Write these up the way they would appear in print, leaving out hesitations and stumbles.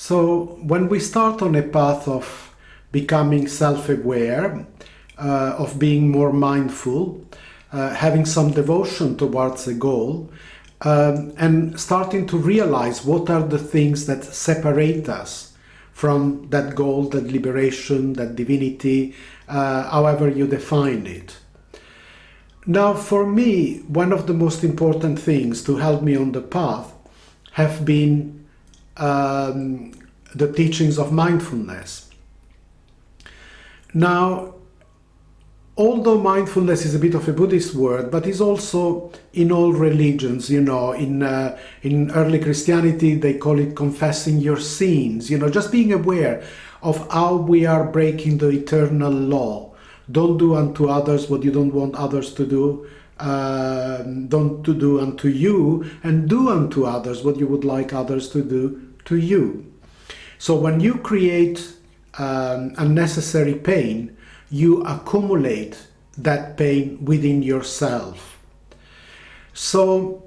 So when we start on a path of becoming self-aware, of being more mindful, having some devotion towards a goal, and starting to realize what are the things that separate us from that goal, that liberation, that divinity, however you define it. Now, for me, one of the most important things to help me on the path have been the teachings of mindfulness. Now, although mindfulness is a bit of a Buddhist word, but is also in all religions, in early Christianity, they call it confessing your sins, just being aware of how we are breaking the eternal law. Don't do unto others what you don't want others to do. Don't to do unto you, and do unto others what you would like others to do to you. So when you create unnecessary pain, you accumulate that pain within yourself. So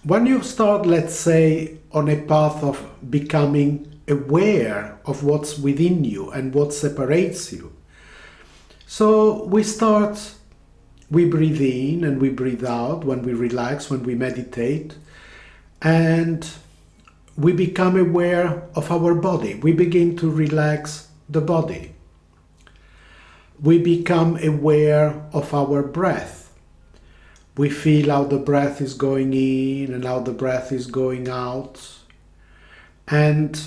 when you start, let's say, on a path of becoming aware of what's within you and what separates you, so we breathe in and we breathe out when we relax, when we meditate, and we become aware of our body. We begin to relax the body. We become aware of our breath. We feel how the breath is going in and how the breath is going out. And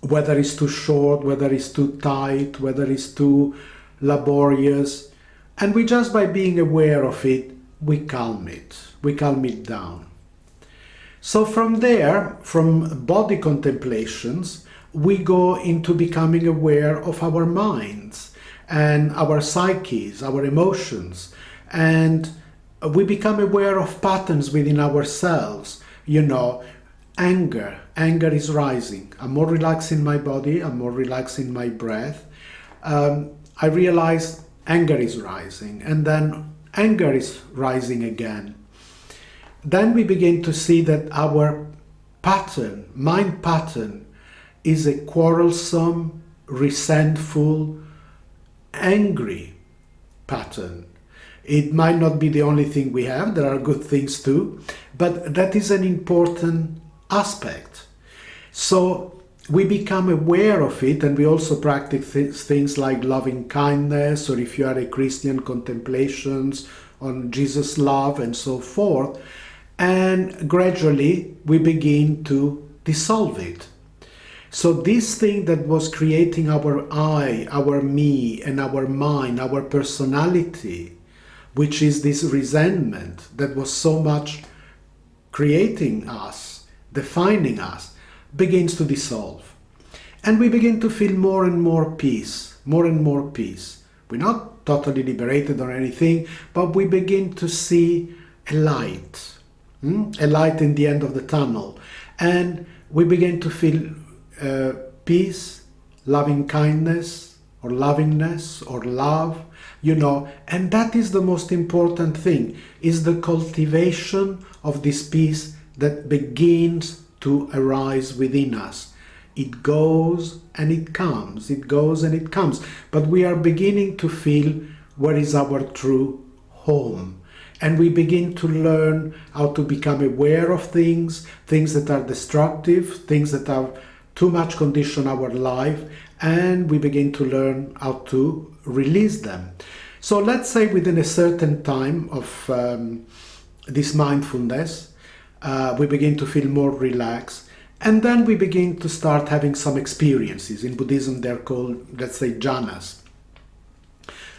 whether it's too short, whether it's too tight, whether it's too laborious. And we just by being aware of it, we calm it down. So from there, from body contemplations, we go into becoming aware of our minds and our psyches, our emotions, and we become aware of patterns within ourselves. Anger is rising. I'm more relaxed in my body, I'm more relaxed in my breath. I realize anger is rising, and then anger is rising again. Then we begin to see that our pattern, mind pattern, is a quarrelsome, resentful, angry pattern. It might not be the only thing we have, there are good things too, but that is an important aspect. So we become aware of it, and we also practice things like loving kindness, or if you are a Christian, contemplations on Jesus' love and so forth. And gradually we begin to dissolve it. So this thing that was creating our I, our me, and our mind, our personality, which is this resentment that was so much creating us, defining us, begins to dissolve. And we begin to feel more and more peace, more and more peace. We're not totally liberated or anything, but we begin to see a light in the end of the tunnel. And we begin to feel peace, loving kindness, or lovingness, or love, and that is the most important thing, is the cultivation of this peace that begins to arise within us. It goes and it comes, it goes and it comes, but we are beginning to feel where is our true home. And we begin to learn how to become aware of things that are destructive, things that are too much condition our life, and we begin to learn how to release them. So let's say within a certain time of this mindfulness, we begin to feel more relaxed, and then we begin to start having some experiences. In Buddhism they're called, let's say, jhanas.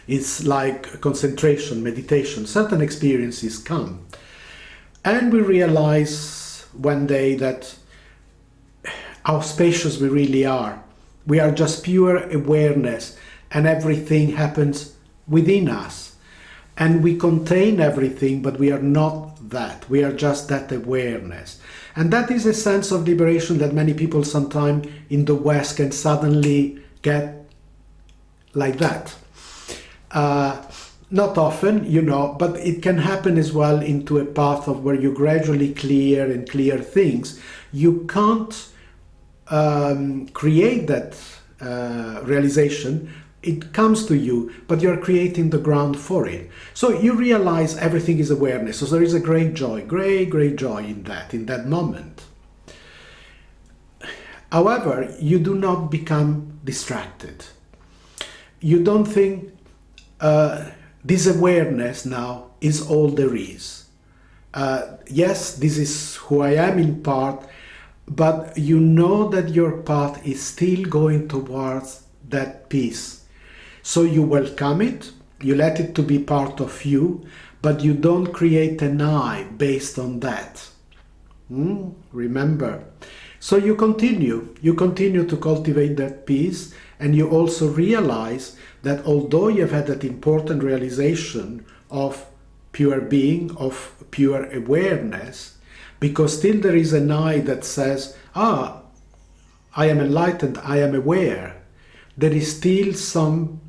It's like concentration, meditation. Certain experiences come. And we realize one day that how spacious we really are. We are just pure awareness, and everything happens within us. And we contain everything, but we are not that. We are just that awareness. And that is a sense of liberation that many people sometimes in the West can suddenly get like that. Not often, but it can happen as well into a path of where you gradually clear things. You can't create that realization. It comes to you, but you're creating the ground for it. So you realize everything is awareness. So there is a great joy, great joy in that moment. However, you do not become distracted. You don't think this awareness now is all there is. Yes, this is who I am in part, but you know that your path is still going towards that peace. So you welcome it, you let it to be part of you, but you don't create an I based on that. Remember. So you continue to cultivate that peace, and you also realize that although you've had that important realization of pure being, of pure awareness, because still there is an I that says, I am enlightened, I am aware, there is still some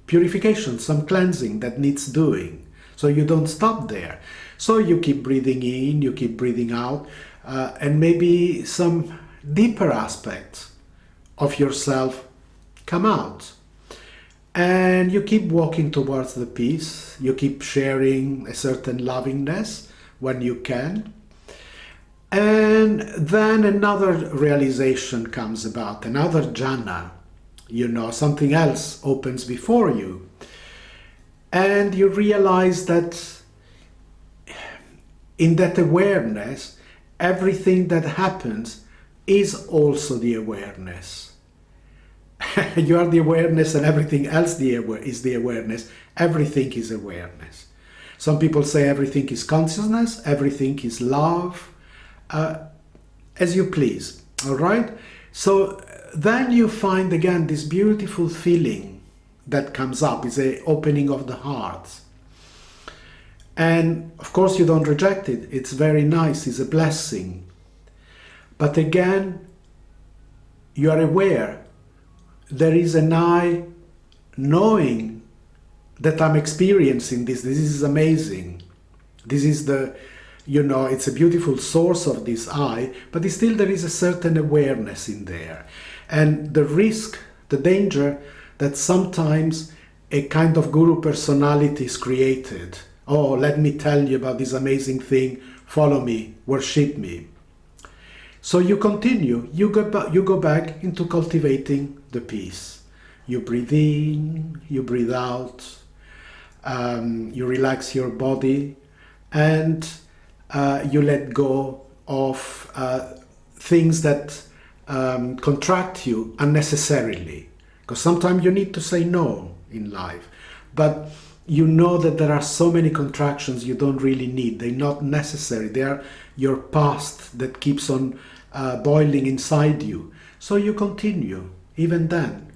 purification, some cleansing that needs doing. So you don't stop there. So you keep breathing in, you keep breathing out, and maybe some deeper aspects of yourself come out. And you keep walking towards the peace, you keep sharing a certain lovingness when you can. And then another realization comes about, another jhana, something else opens before you. And you realize that in that awareness, everything that happens is also the awareness. You are the awareness, and everything else is the awareness. Everything is awareness. Some people say everything is consciousness, everything is love, as you please, all right? So then you find again this beautiful feeling that comes up. It's an opening of the heart. And of course you don't reject it. It's very nice, it's a blessing. But again, you are aware. There is an I knowing that I'm experiencing this. This is amazing. This is it's a beautiful source of this I, but still there is a certain awareness in there. And the risk, the danger that sometimes a kind of guru personality is created. Oh, let me tell you about this amazing thing. Follow me, worship me. So you continue, you go back into cultivating the peace. You breathe in, you breathe out, you relax your body, and you let go of things that contract you unnecessarily. Because sometimes you need to say no in life. But you know that there are so many contractions you don't really need. They're not necessary. They are your past that keeps on boiling inside you. So you continue, even then.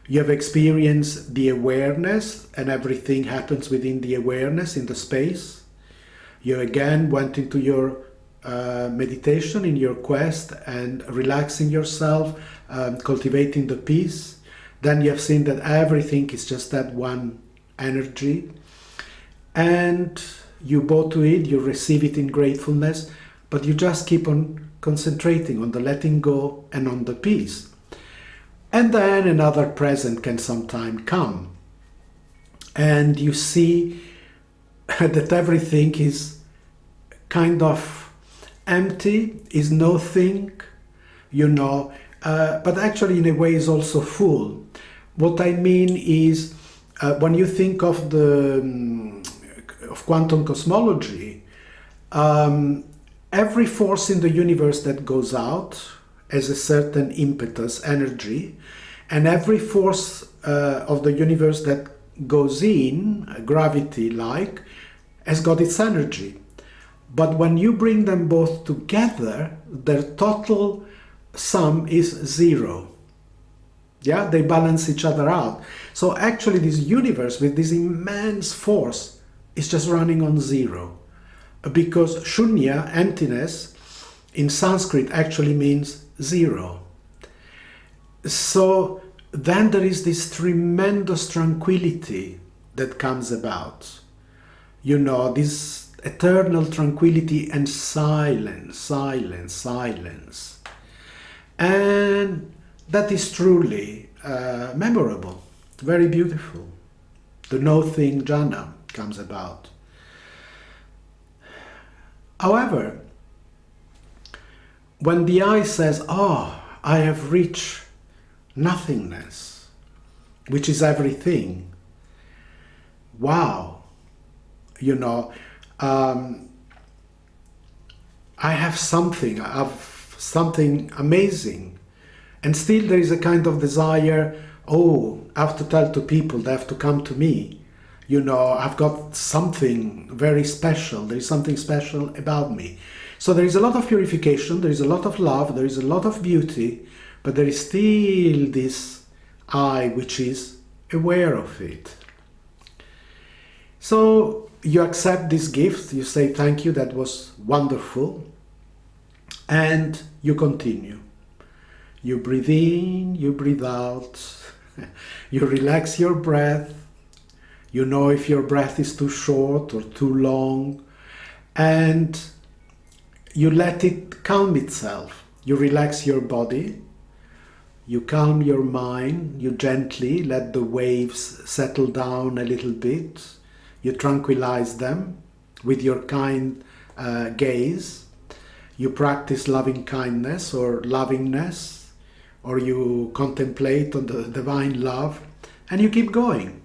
You have experienced the awareness, and everything happens within the awareness in the space. You again went into your meditation, in your quest, and relaxing yourself, cultivating the peace. Then you have seen that everything is just that one energy, and you bow to it, you receive it in gratefulness, but you just keep on concentrating on the letting go and on the peace. And then another present can sometime come, and you see that everything is kind of empty, is nothing, but actually in a way is also full. What I mean is, when you think of of quantum cosmology, every force in the universe that goes out has a certain impetus, energy, and every force of the universe that goes in, gravity-like, has got its energy. But when you bring them both together, their total sum is zero. Yeah, they balance each other out. So actually this universe with this immense force is just running on zero. Because shunya, emptiness, in Sanskrit actually means zero. So then there is this tremendous tranquility that comes about. This eternal tranquility and silence. And that is truly memorable, very beautiful. The no-thing jhana comes about. However, when the I says, oh, I have reached nothingness, which is everything, wow, you know, I have something amazing. And still there is a kind of desire, oh, I have to tell to people, they have to come to me. You know, I've got something very special. There is something special about me. So there is a lot of purification, there is a lot of love, there is a lot of beauty, but there is still this I which is aware of it. So you accept this gift, you say thank you, that was wonderful, and you continue. You breathe in, you breathe out, you relax your breath, you know if your breath is too short or too long, and you let it calm itself. You relax your body, you calm your mind, you gently let the waves settle down a little bit, you tranquilize them with your kind gaze, you practice loving kindness or lovingness, or you contemplate on the divine love, and you keep going.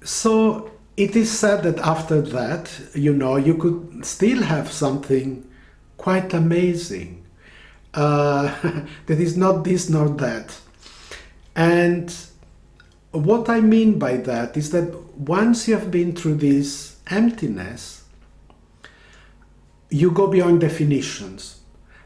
So it is said that after that, you know, you could still have something quite amazing. That is not this nor that. And what I mean by that is that once you have been through this emptiness, you go beyond definitions.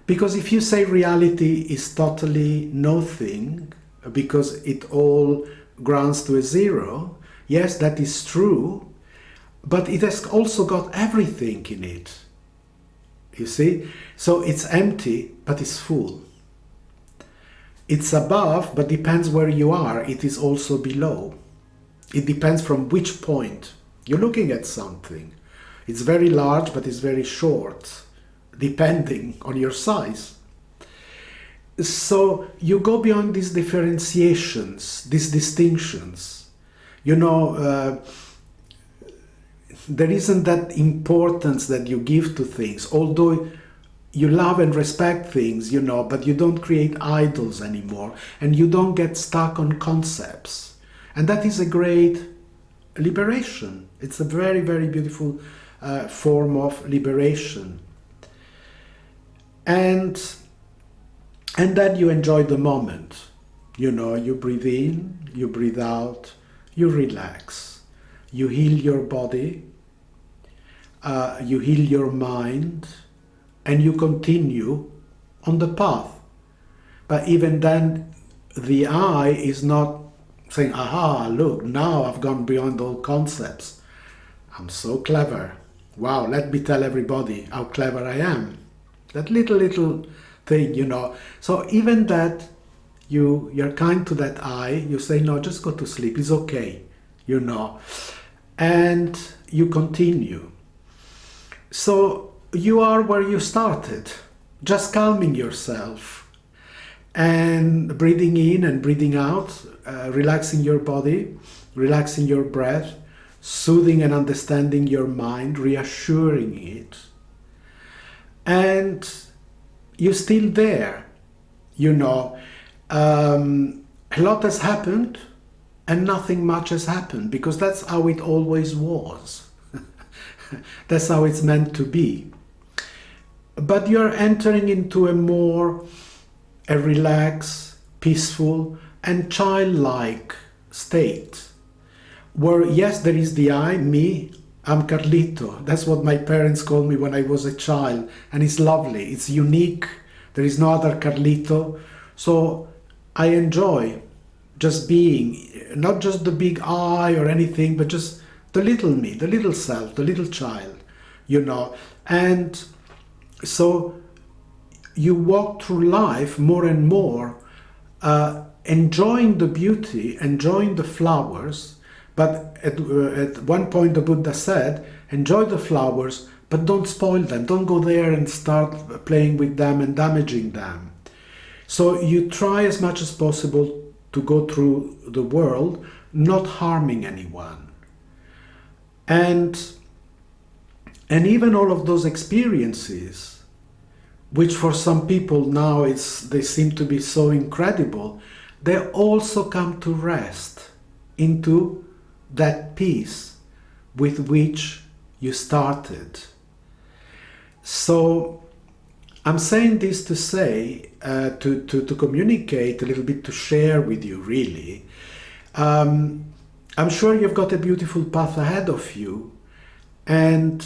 Because if you say reality is totally nothing, because it all grounds to a zero, yes, that is true, but it has also got everything in it. You see? So it's empty, but it's full. It's above, but depends where you are. It is also below. It depends from which point you're looking at something. It's very large, but it's very short, depending on your size. So you go beyond these differentiations, these distinctions. You know, there isn't that importance that you give to things, although you love and respect things, you know, but you don't create idols anymore, and you don't get stuck on concepts. And that is a great liberation. It's a very, very beautiful form of liberation. And then you enjoy the moment. You know, you breathe in, you breathe out, you relax. You heal your body, you heal your mind, and you continue on the path. But even then, the I is not saying, aha, look, now I've gone beyond all concepts. I'm so clever. Wow, let me tell everybody how clever I am. That little thing, you know. So even that, you're kind to that I, you say, no, just go to sleep, it's okay, you know. And you continue. So you are where you started, just calming yourself and breathing in and breathing out, relaxing your body, relaxing your breath, soothing and understanding your mind, reassuring it. And you're still there, you know. A lot has happened and nothing much has happened, because that's how it always was. That's how it's meant to be. But you're entering into a relaxed, peaceful, and childlike state, where, yes, there is the I, me, I'm Carlito. That's what my parents called me when I was a child, and it's lovely, it's unique, there is no other Carlito. So I enjoy just being, not just the big I or anything, but just the little me, the little self, the little child, you know. And so you walk through life more and more, enjoying the beauty, enjoying the flowers. But at one point the Buddha said, enjoy the flowers, but don't spoil them. Don't go there and start playing with them and damaging them. So you try as much as possible to go through the world not harming anyone. And even all of those experiences, which for some people now they seem to be so incredible, they also come to rest into that peace with which you started. So I'm saying this to say, to communicate a little bit, to share with you really. I'm sure you've got a beautiful path ahead of you, and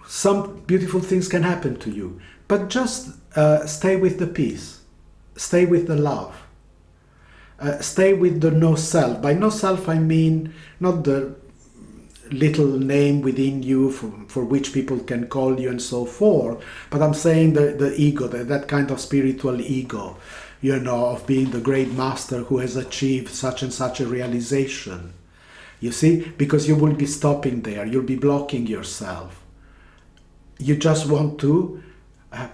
some beautiful things can happen to you, but just stay with the peace, stay with the love, stay with the no self. By no self I mean not the little name within you for which people can call you and so forth, but I'm saying the ego, that kind of spiritual ego, of being the great master who has achieved such and such a realization. You see, because you will be stopping there, you'll be blocking yourself. You just want to,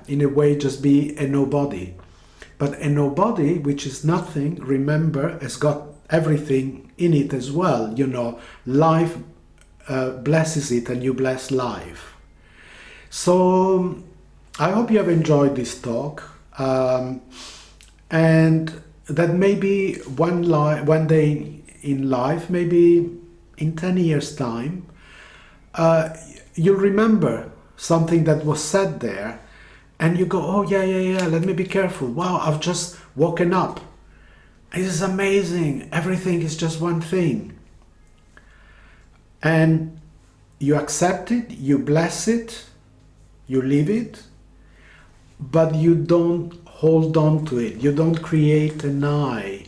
in a way, just be a nobody. But a nobody, which is nothing, remember, has got everything in it as well. Life blesses it, and you bless life. So I hope you have enjoyed this talk, and that maybe one day in life, maybe in 10 years' time, you'll remember something that was said there, and you go, oh yeah, let me be careful. Wow, I've just woken up. This is amazing. Everything is just one thing. And you accept it, you bless it, you live it, but you don't hold on to it. You don't create an I,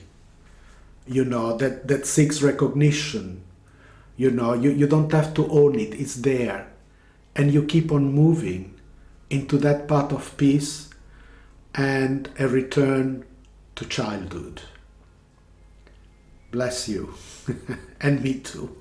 that seeks recognition. You don't have to own it. It's there. And you keep on moving into that path of peace and a return to childhood. Bless you. And me too.